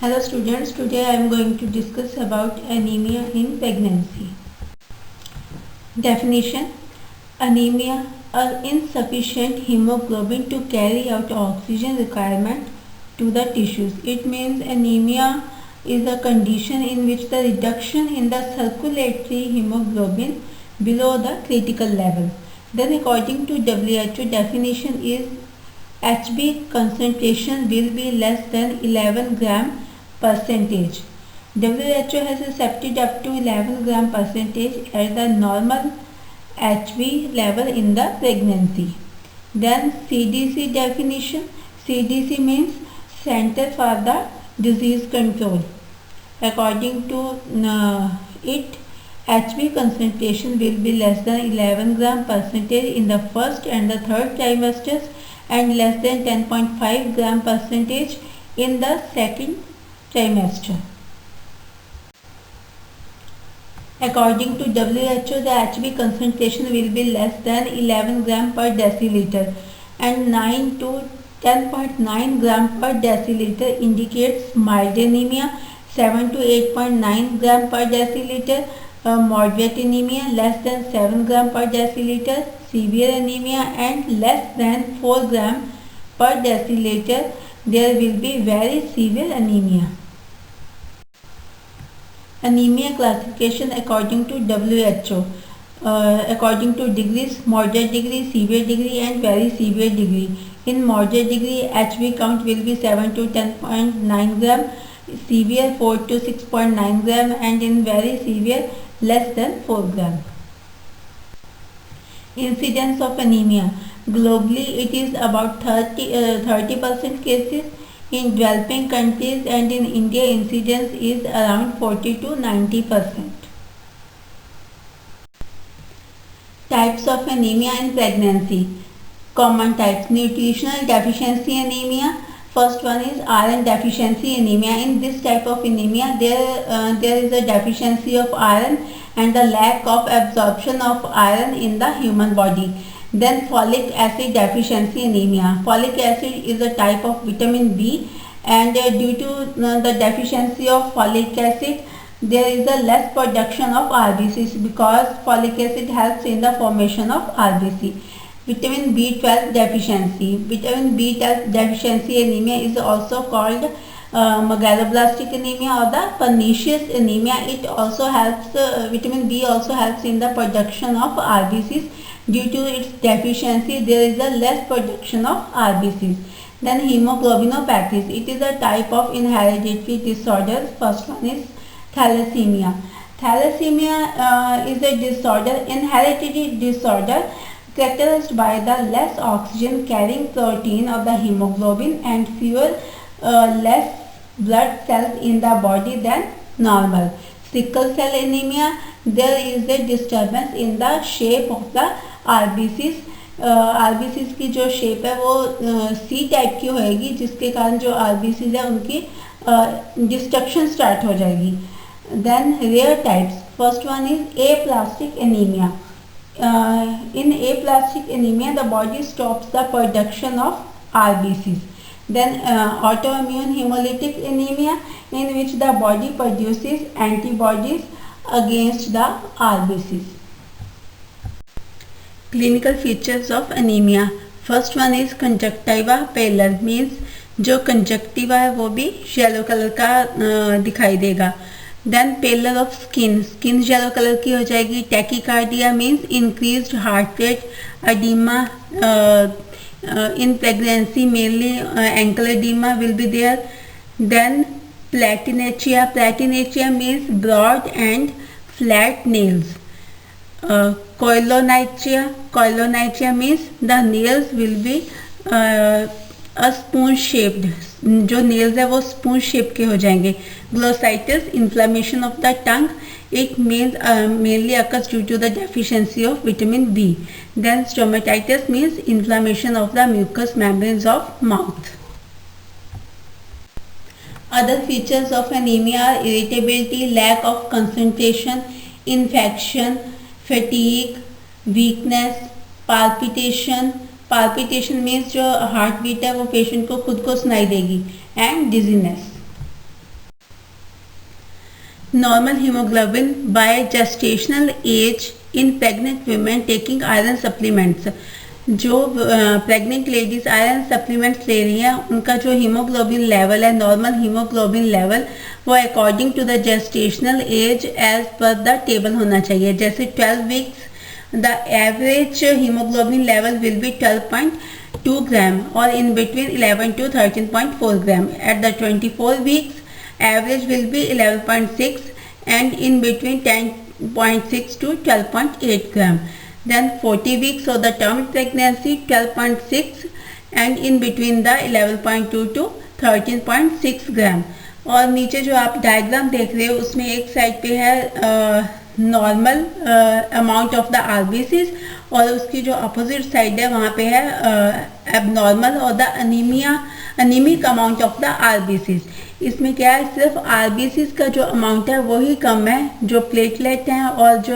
Hello students, today I am going to discuss about anemia in pregnancy. Definition: anemia, insufficient hemoglobin to carry out oxygen requirement to the tissues. It means anemia is a condition in which the reduction in the circulatory hemoglobin below the critical level. Then according to WHO definition is HB concentration will be less than 11 gram percentage. WHO has accepted up to 11 gram percentage as the normal HB level in the pregnancy. Then CDC definition. CDC means Center for the Disease Control. According to it, HB concentration will be less than 11 gram percentage in the first and the third trimesters and less than 10.5 gram percentage in the second trimester. According to WHO, the HB concentration will be less than 11 gram per deciliter and 9 to 10.9 gram per deciliter indicates mild anemia, 7 to 8.9 gram per deciliter moderate anemia, less than 7 gram per deciliter severe anemia, and less than 4 gram per deciliter there will be very severe anemia. Anemia classification according to WHO. According to degrees: moderate degree, severe degree, and very severe degree. In moderate degree, HB count will be 7 to 10.9 gram, severe 4 to 6.9 gram, and in very severe less than 4 gram. Incidence of anemia. Globally, it is about 30% cases. In developing countries and in India, incidence is around 40 to 90%. Types of anemia in pregnancy. Common types: nutritional deficiency anemia. First one is iron deficiency anemia. In this type of anemia, there is a deficiency of iron and the lack of absorption of iron in the human body. Then folic acid deficiency anemia. Folic acid is a type of vitamin B, and due to the deficiency of folic acid, there is a less production of RBCs because folic acid helps in the formation of RBC. Vitamin B12 deficiency. Vitamin B12 deficiency anemia is also called megaloblastic anemia or the pernicious anemia. It also helps, vitamin B also helps in the production of RBCs. Due to its deficiency, there is a less production of RBCs. Then hemoglobinopathies. It is a type of inherited disorder. First one is thalassemia. Thalassemia is a disorder, inherited disorder characterized by the less oxygen carrying protein of the hemoglobin and fewer less blood cells in the body than normal. Sickle cell anemia, there is a disturbance in the shape of the RBCs. RBCs की जो shape है वो सी type की होएगी, जिसके कारण जो RBCs है उनकी डिस्ट्रक्शन स्टार्ट हो जाएगी. Then rare types. First one is aplastic anemia. In aplastic anemia, the body stops the production of RBCs. Then autoimmune hemolytic anemia, in which the body produces antibodies against the RBCs. Clinical features of anemia. First one is conjunctiva pallor, means जो conjunctiva है वो भी yellow colour का दिखाई देगा. Then pallor of skin, skin yellow colour की हो जाएगी. Tachycardia means increased heart rate. Oedema in pregnancy, mainly ankle edema will be there. Then platinacea. Platinacea means broad and flat nails. Koilonychia. Koilonychia means the nails will be a spoon shaped. जो nails है वो spoon shape के हो जाएंगे. Glossitis, inflammation of the tongue. It means mainly occurs due to the deficiency of vitamin B. Then stomatitis means inflammation of the mucous membranes of mouth. Other features of anemia are irritability, lack of concentration, infection, fatigue, weakness, palpitation. Palpitation means जो heart beat है वो patient को खुद को सुनाई देगी. And dizziness. normal hemoglobin by gestational age in pregnant women taking iron supplements. जो pregnant ladies iron supplements ले रही हैं उनका जो हीमोग्लोबिन लेवल है, नॉर्मल हीमोग्लोबिन लेवल, वो according to the gestational age as per the table होना चाहिए. जैसे 12 weeks the average haemoglobin level will be 12.2 gram और in between 11 to 13.4 gram. At the 24 वीक्स average will be 11.6 and in between 10.6 to 12.8 gram. Then 40 weeks of the term pregnancy 12.6 and in between the 11.2 to 13.6 gram. और नीचे जो आप diagram देख रहे हो उसमें एक साइड पे है normal amount of the RBCs और उसकी जो अपोजिट साइड है वहाँ पे है एबनॉर्मल और the anaemic amount of the RBCs. इसमें क्या है, सिर्फ आरबीसीज का जो अमाउंट है वही कम है, जो प्लेटलेट हैं और जो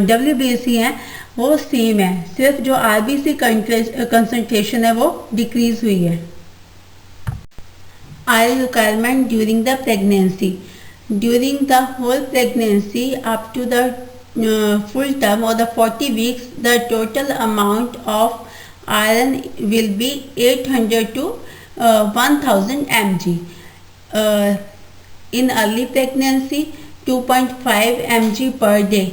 डब्ल्यूबीसी हैं वो सेम है, सिर्फ जो आरबीसी कंसंट्रेशन है वो डिक्रीज हुई है. Iron requirement during the pregnancy. During the whole pregnancy up to the full term or the 40 weeks, the total amount of iron will be 800 to 1000 mg. In early pregnancy 2.5 mg per day.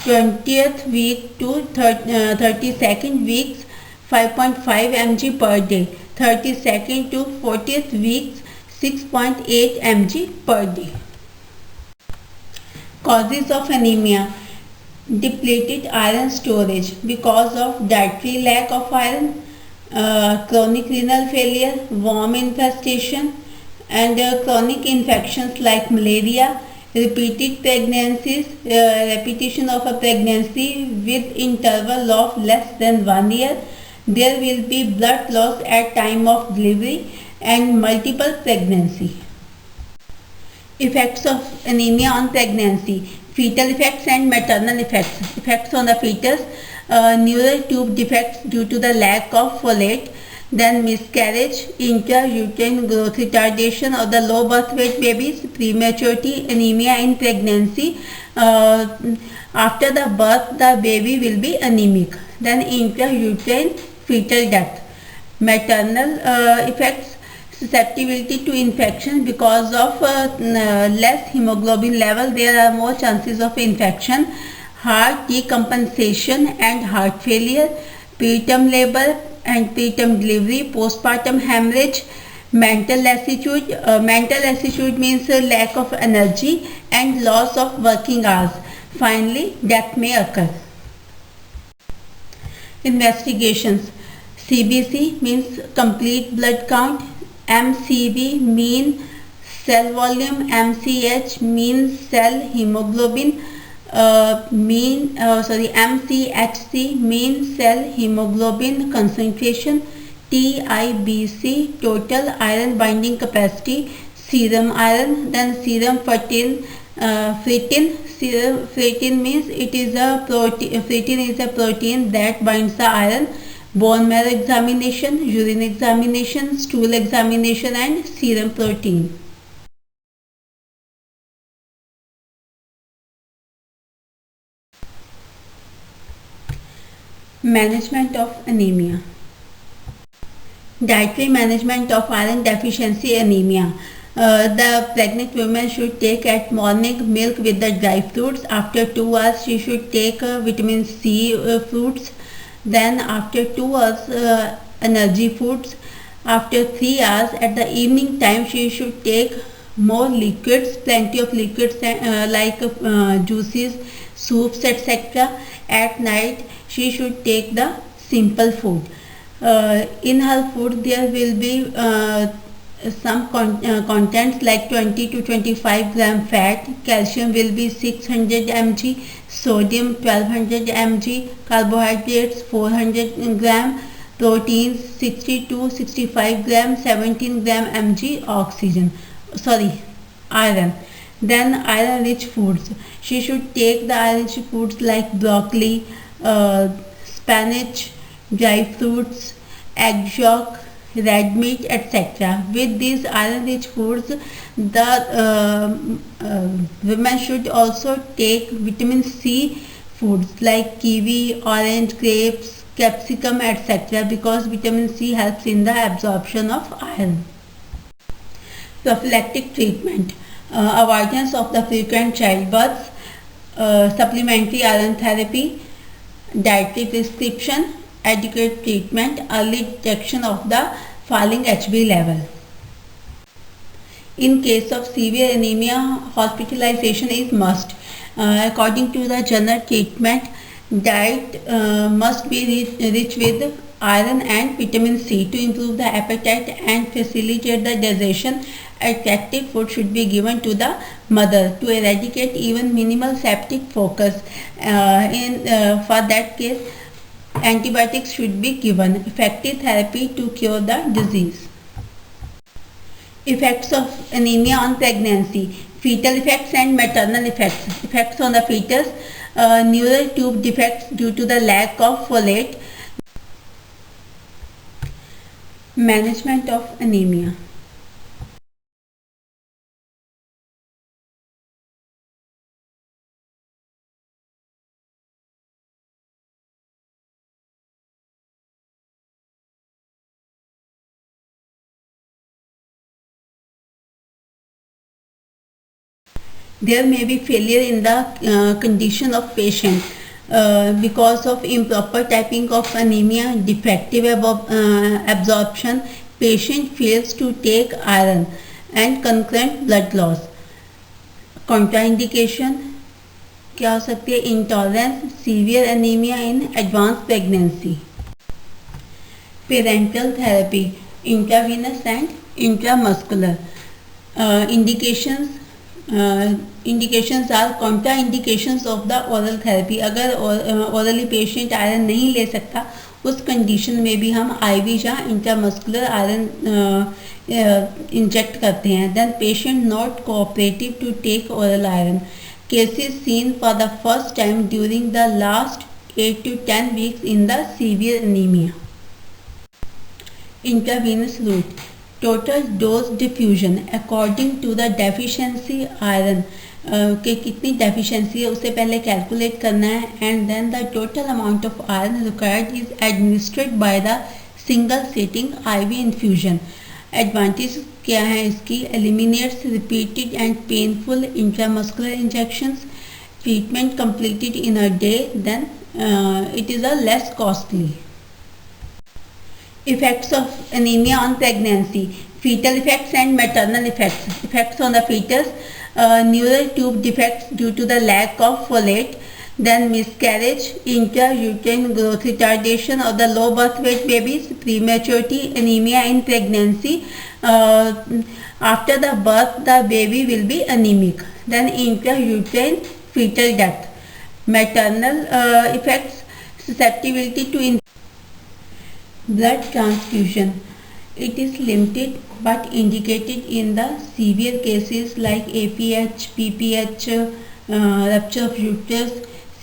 20th week to 32nd weeks 5.5 mg per day. 32nd to 40th weeks 6.8 mg per day. Causes of anemia. Depleted iron storage because of dietary lack of iron, chronic renal failure, worm infestation, and chronic infections like malaria, repeated pregnancies, repetition of a pregnancy with interval of less than 1 year. There will be blood loss at time of delivery and multiple pregnancy. Effects of anemia on pregnancy. Fetal effects and maternal effects. Effects on the fetus, neural tube defects due to the lack of folate, then miscarriage, intrauterine growth retardation or the low birth weight babies, prematurity, anemia in pregnancy. After the birth, the baby will be anemic. Then intrauterine fetal death. Maternal effects, susceptibility to infection because of less hemoglobin level. There are more chances of infection. Heart decompensation and heart failure, preterm labor and preterm delivery, postpartum hemorrhage, mental lassitude. Mental lassitude means lack of energy and loss of working hours. Finally, death may occur. Investigations. CBC means complete blood count. MCV mean cell volume. MCH means cell hemoglobin. MCHC means cell hemoglobin concentration. TIBC total iron binding capacity. Serum iron. Then serum ferritin. Ferritin means it is a protein. Ferritin is a protein that binds the iron. Bone marrow examination, urine examination, stool examination and serum protein. Management of anemia. Dietary management of iron deficiency anemia. The pregnant woman should take at morning milk with the dry fruits. After 2 hours she should take vitamin C fruits. Then after 2 hours energy foods. After 3 hours at the evening time she should take more liquids, plenty of liquids like juices, soups, etc. At night she should take the simple food. In her food there will be some contents like 20 to 25 gram fat. Calcium will be 600 mg, sodium 1200 mg, carbohydrates 400 gram, proteins 60 to 65 gram, 17 gram mg iron. Then iron rich foods. She should take the iron rich foods like broccoli, spinach, dry fruits, egg yolk, red meat, etc. With these iron-rich foods, the women should also take vitamin C foods like kiwi, orange, grapes, capsicum, etc. because vitamin C helps in the absorption of iron. Prophylactic treatment, avoidance of the frequent childbirths, supplementary iron therapy, dietary prescription, adequate treatment, early detection of the falling HB level. In case of severe anemia, hospitalization is must. According to the general treatment, diet must be rich with iron and vitamin C to improve the appetite and facilitate the digestion. Attractive food should be given to the mother to eradicate even minimal septic focus. For that case, antibiotics should be given. Effective therapy to cure the disease. Effects of anemia on pregnancy, fetal effects and maternal effects. Effects on the fetus, neural tube defects due to the lack of folate. Management of anemia. There may be failure in the condition of patient because of improper typing of anemia, defective absorption, patient fails to take iron and concurrent blood loss. Contraindication क्या हो सकती है? Intolerance, severe anaemia in advance pregnancy. Parental therapy, intravenous and intramuscular. indications are contraindications of the oral therapy. अगर orally patient iron नहीं ले सकता, उस condition में भी हम IV या इंट्रामस्कुलर आयरन इंजेक्ट करते हैं. Then patient not cooperative to take oral iron. Cases seen for the first time during the last 8 to 10 weeks in the severe anemia. Intravenous route, total dose diffusion according to the deficiency iron के कितनी deficiency है उसे पहले calculate करना है, and then the total amount of iron required is administered by the single sitting IV infusion. Advantage क्या है इसकी? eliminates repeated and painful intramuscular injections, treatment completed in a day, then it is a less costly. Effects of anemia on pregnancy, fetal effects and maternal effects. Effects on the fetus, neural tube defects due to the lack of folate, then miscarriage, intrauterine growth retardation or the low birth weight babies, prematurity, anemia in pregnancy. After the birth, the baby will be anemic. Then intrauterine fetal death. Maternal effects, susceptibility to blood transfusion. It is limited but indicated in the severe cases like APH, PPH, rupture of uterus,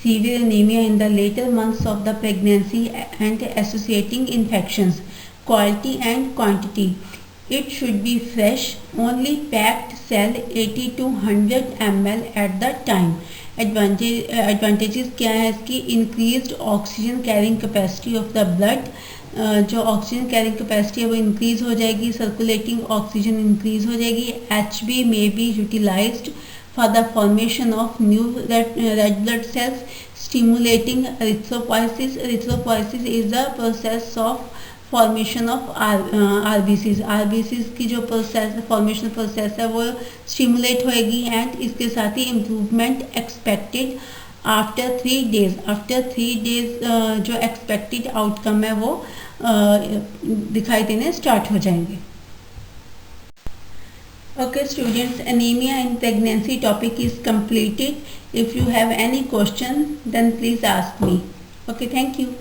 severe anemia in the later months of the pregnancy and associating infections. Quality and quantity. It should be fresh, only packed cell 80 to 100 ml at the time. Advantages क्या है इसकी? Increased oxygen carrying capacity of the blood. जो oxygen carrying capacity है वो increase हो जाएगी, circulating oxygen increase हो जाएगी. HB may be utilized for the formation of new red blood cells, stimulating erythropoiesis. Erythropoiesis is the process of formation of RBCs. RBCs की जो process formation process है वो स्टिमुलेट होएगी and इसके साथ ही improvement expected after 3 days. After 3 days जो expected outcome है वो दिखाई देने स्टार्ट हो जाएंगे. Okay students, anemia in pregnancy topic is completed. If you have any question then please ask me. Okay, thank you.